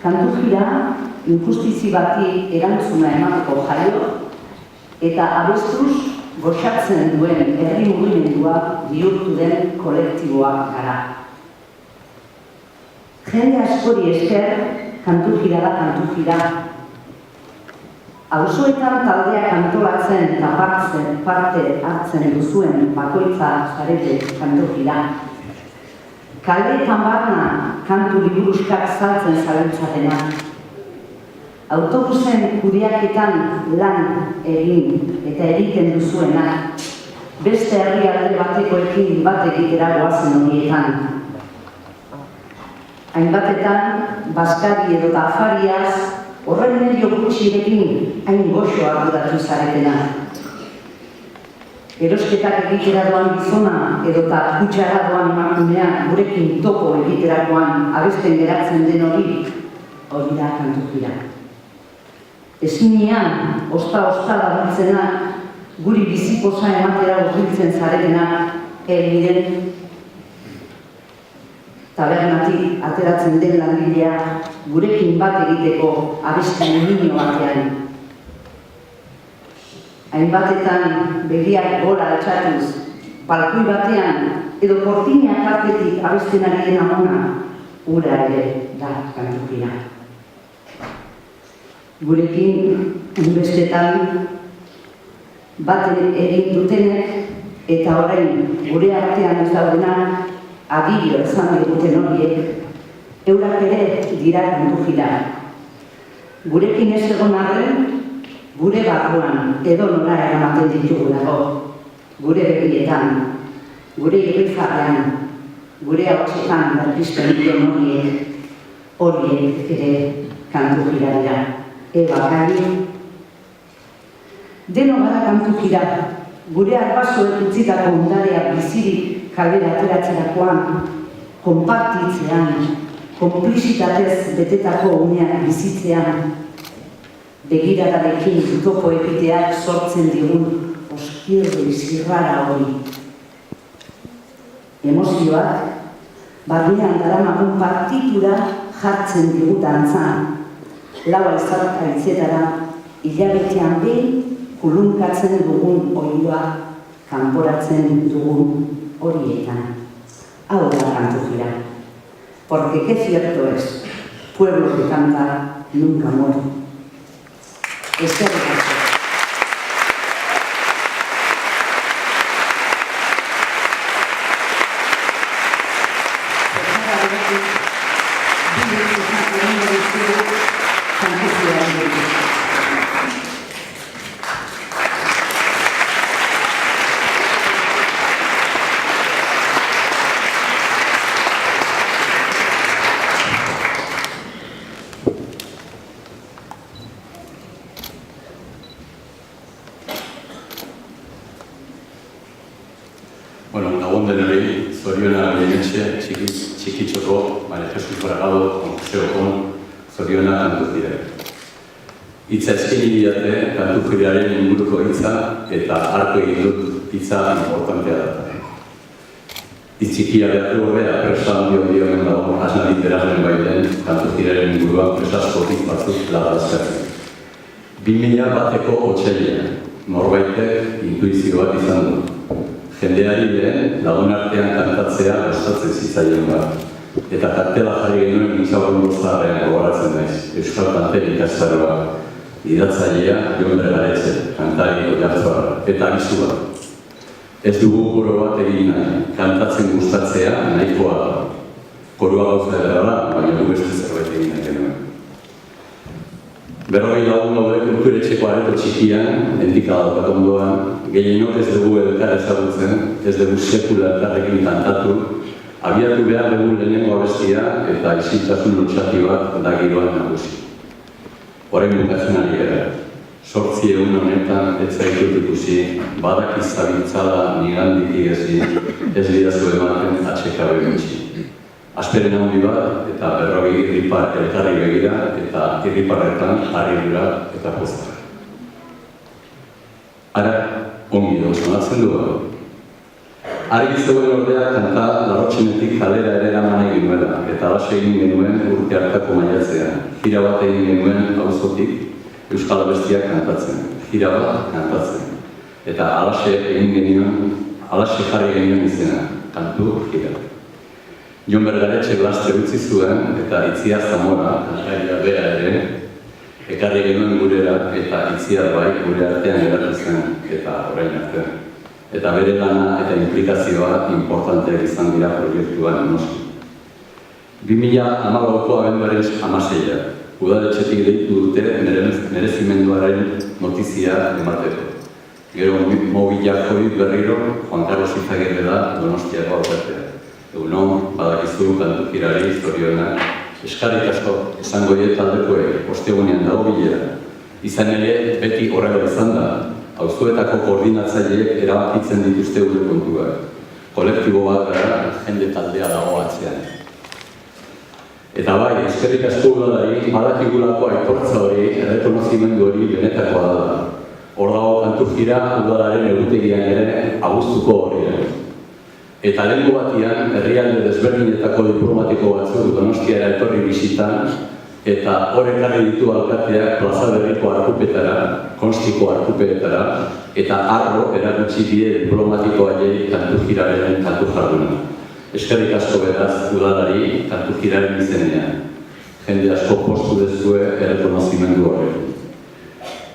Kantu jira injustizi bati erantzuna emateko jaio eta abestuz goxatzen duen herri mugimendua bihurtu den kolektiboa gara. Jende askori esker kantu jira da kantu jira. Auzoetan taldeak antolatzen eta parte hartzen duzuen bakoitza zarete kantu jira. Kaleetan barna kantu liburuskak saltzen zabiltzatena. Autobusen kudeaketan lan egin eta egiten duzuena. Beste herrialde batekoekin bat egitera goazen horietan. Hainbatetan, Baskari edo Afariaz, horren medio gutxirekin hain goxo arduratu zaretena. Erosketak egitera doan gizona edo kutsara doan emakumea gurekin topo egiterakoan abesten geratzen den hori da kantu jira. Ezinean, osta dabiltzena, guri bizipoza ematera urbiltzen zaretena, miren tabernatik ateratzen den langilea gurekin bat egiteko abesten nino batean. Hainbatetan begiak gora altxatuz, balkoi batean edo kortina kartetik abesten ari den amona, ura ere da kantu jira. Gurekin, unbestetan, bat egin dutenek eta orain gure artean ez daudenak agirio ezan diguten horiek, eurak ere dira kantu jira. Gurekin ez egon arren, gure barruan edo nora eramaten ditugulako, gure begietan, gure irrifarrean, gure hautsetan berpizten diren horiek ere kantu jira dira. Bakari, deno gara kantu jira, gure arbasoek utzitako ondarea bizirik kalera ateratzerakoan, konpartitzean, konplizitatez betetako uneak bizitzean, begiradarekin topo egiteak sortzen digun oskirri zirrara hori. Emozioak, barnean daramagun partitura jartzen digu dantzan, laua izatara, hilabetean behin kulunkatzen dugun oilua kanporatzen dugun horietan. Hau da kantu jira. Porque qué cierto es, pueblo que canta nunca muere. Eskerrik asko. Gabon denari, zoriona Bienetxe, txikitxoko, Jesus Bragado, Museokon, zoriona kantu jira. Hitza eskeni diate, kantu jiraren inguruko hitza eta hartu egin dut hitza importantea da. Itzikia behar du hobea, presa handio dioen dago, asna literaren baiden, kantu jiraren inguruan presaskotik batzuk lagazkatzen. 2000 bateko otsailean, norbaitek intuizio bat izan du. Jendeari lehen lagunartean kantatzea gustatzen zitzaien bat. Eta kartela jarri genuen Intxaurren Gozarrean gogoratzen naiz, Euskal Kanteri ikastaroa, idatzailea Jon Garetxe, kantari Oiartzuarra, eta abisu bat. Ez dugu koro bat egin nahi, kantatzen gustatzea nahikoa da. Korua gauza edera da, baina du beste zerbait egin nahi genuen. 40 lagun daude kulturetxeko areto txikian, endikada bat ondoan, gehienok ez dugu elkar ezagutzen, ez dugu sekula elkarrekin kantatu, abiatu behar dugu lehenengo abestia eta isiltasun lotxati bat da giroan nagusi. Horren bukatzen ari gara. 800 honetan ez zaitut ikusi, badak izabiltzala nigandik igezin, ez didazu ematen atxekabe gutxi. Asperen handi bat eta 40 irripar elkarri begira eta irriparretan harridura eta pozara. Ara, ongi dugu sonatzen du. Argi zegoen ordea kanta larrotxinetik kalera ere eraman egin nuela eta base egin genuen urte hartako maiatzean. gira bat egin genuen auzotik euskal abestiak kantatzen, gira bat kantatzen. Eta alaxe egin genuen, alaxe jarri genuen izena, kantu gira. Jon Bergaretxe Blaste utzi zuen eta Itziar Zamora, kantaria bera ere, ekarri genuen gurera eta Itziar bai gure artean geratu zen eta orain arte. Eta bere lana eta implikazioa importanteak izan dira proiektuan noski. 2014ko abenduaren 16a, udaletxetik deitu dute merezimenduaren notizia emateko. Gero mobilakoi berriro Juan Carlos Izagirre da Donostiako alkatea. Egunon, badakizu kantukirari zorionak, eskarrik asko esango diet taldekoek ostegunean dago bilera. Izan ere, beti horrela izan da, auzoetako koordinatzaileek erabakitzen dituzte gure kontuak. Kolektibo bat gara, jende taldea dago atzean. Eta bai, eskerrik asko udalari, badakigulako aitortza hori, errekonozimendu hori benetakoa da. Hor dago kantukira udalaren egutegian ere abuztuko hori. Eta lehenko batian, herrialde desberdinetako diplomatiko batzuk Donostiara etorri bisitan, eta hor ekarri ditu alkateak plaza berriko arkupetara, konstiko arkupetara, eta arro erakutsi die diplomatiko haiei kantukiraren kantu jarduna. Eskerrik asko beraz udalari kantukiraren izenean. Jende asko postu dezue errekonozimendu horrekin.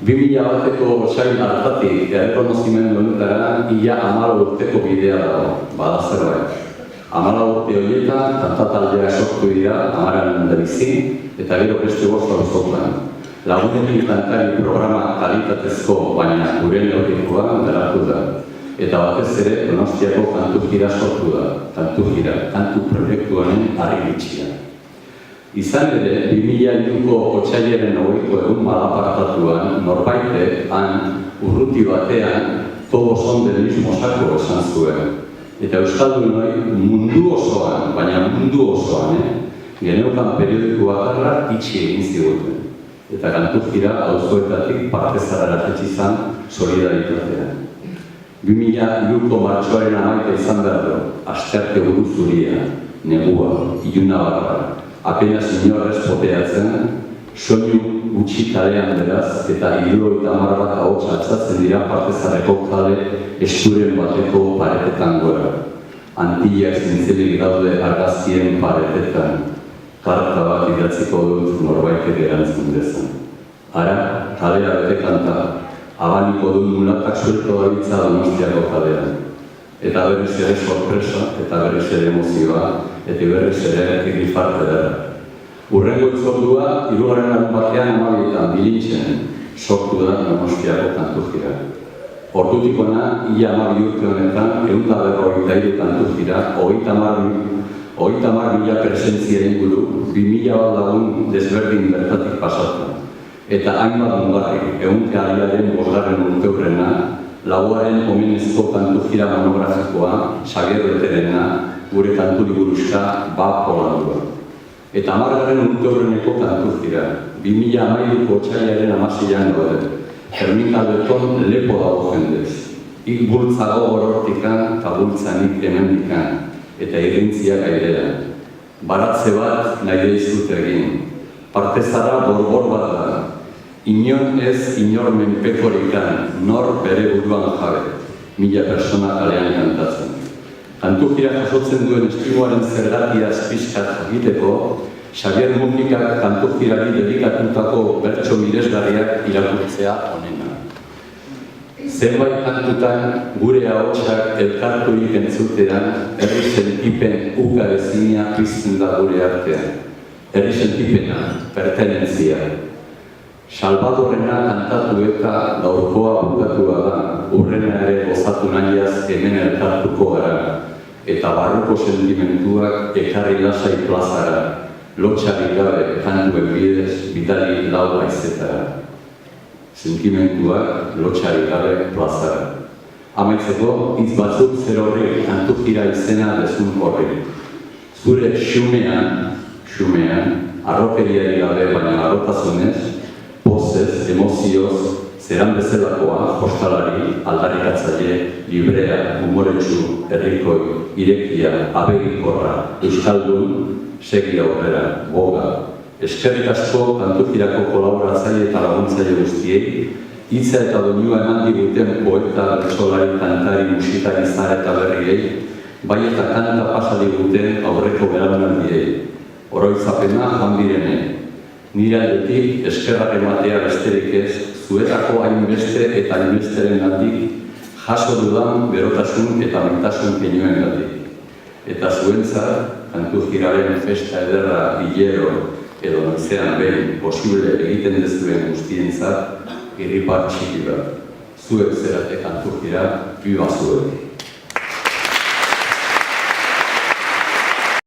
2001ko otsail hartatik errekonozimendu honetara ia 14 urteko bidea dago, bada zerbait. 14 urte horietan kantataldea sortu dira Amaran bizi eta gero beste 5 auzotan. Lagunekin kantari programa kalitatezko baina gure neurrikoa garatu da. Eta batez ere Donostiako kantukira sortu da, kantu proiektu honen harriritxia. Izan ere, 2002ko otsailaren 20ko egun malapartatuan, norbaite han urruti batean todos son del mismo saco esan zuen. Eta euskaldunoi mundu osoan, baina mundu osoan, geneukan periodiko bakarra itxi egin ziguten. Eta kantukira auzoetatik parte zarara izan solidaritatean. 2002ko martxoaren 11 izan behar du, astearte buru zuria, negua, iluna barra, apenas inorrez poteatzen, soinu gutxi kalean beraz eta 70 bat ahots altzatzen dira partezarreko kale esturen bateko paretetan gora. Antillak zintzelik daude argazkien paretetan, karta bat idatziko dut norbaitek erantzun dezan. Ara, kalea bete kanta, abaniko dut mulatak suelto gabiltza Donostiako kalean. Eta berriz ere sorpresa, eta berriz ere emozioa, eta berriz ere irrifarte dara. Urrengo itzordua, 3. larun batean 12etan bilintzen sortu da Donostiako kantukira. Ordutikona, ia 12 urte honetan, 153 kantukira, 30.000 presentzia inguru, 2.000 lagun desberdin bertatik pasatu. Eta hainbat mugarri, egunkariaren 5. urteurrena, lauaren omenezko kantukira monografikoa, Xabier Beterena, gure kanturi buruzka Polandua. Eta 10. urteurreneko kantukira, 2013ko otsailaren 16an daude. Fermin Albeton lepo dago jendez. Ik bultzago gorortikan eta bultzanik hemendikan, eta irrintziak airean. Baratze bat nahi dizut egin. Partezara borbor bat da. Inon ez inor menpekorikan, nor bere buruan jabe. 1000 persona kalean kantatzen. Kantukira jasotzen duen estimuaren zergatia pixkat jakiteko, Xabier Mugnikak kantukirari dedikatutako bertso miresgarriak irakurtzea honena. Zenbait kantutan gure ahotsak elkarturik entzutean herri sentipen uka ezina pizten da gure artean. Herri sentipena, pertenentzia. Salvadorrena kantatu eta gaurkoa bukatua da, urrena ere gozatu nahiaz hemen elkartuko gara, eta barruko sentimentuak ekarri lasai plazara, lotxarik gabe kantuen bidez bidali lau haizetara. Sentimentuak lotxarik gabe plazara. Amaitzeko, hitz batzuk zer horri kantukira izena dezun horri. Zure xumean, arrokeriari gabe baina arrotasunez, pozez, emozioz, zeran bezalakoa, jostalari, aldarrikatzaile, librea, humoretsu, herrikoi, irekia, abegikorra, euskaldun, segi aurrera, boga, Eskerrik asko kantukirako kolaboratzaile eta laguntzaile guztiei, hitza eta doinua eman diguten poeta, bertsolari, kantari, musikari, zahar eta berriei, bai eta kanta pasa diguten aurreko belaunaldiei. Oroitzapena joan direnei. Nire aldetik eskerrak ematea besterik ez, zuetako hainbeste eta hainbesteren gandik jaso dudan berotasun eta maitasun keinuen gandik. Eta zuentzat, kantukiraren festa ederra hilero edo noizean behin posible egiten dezuen guztientzat irribar txiki bat. Zuek zerate kantukira, biba zuek.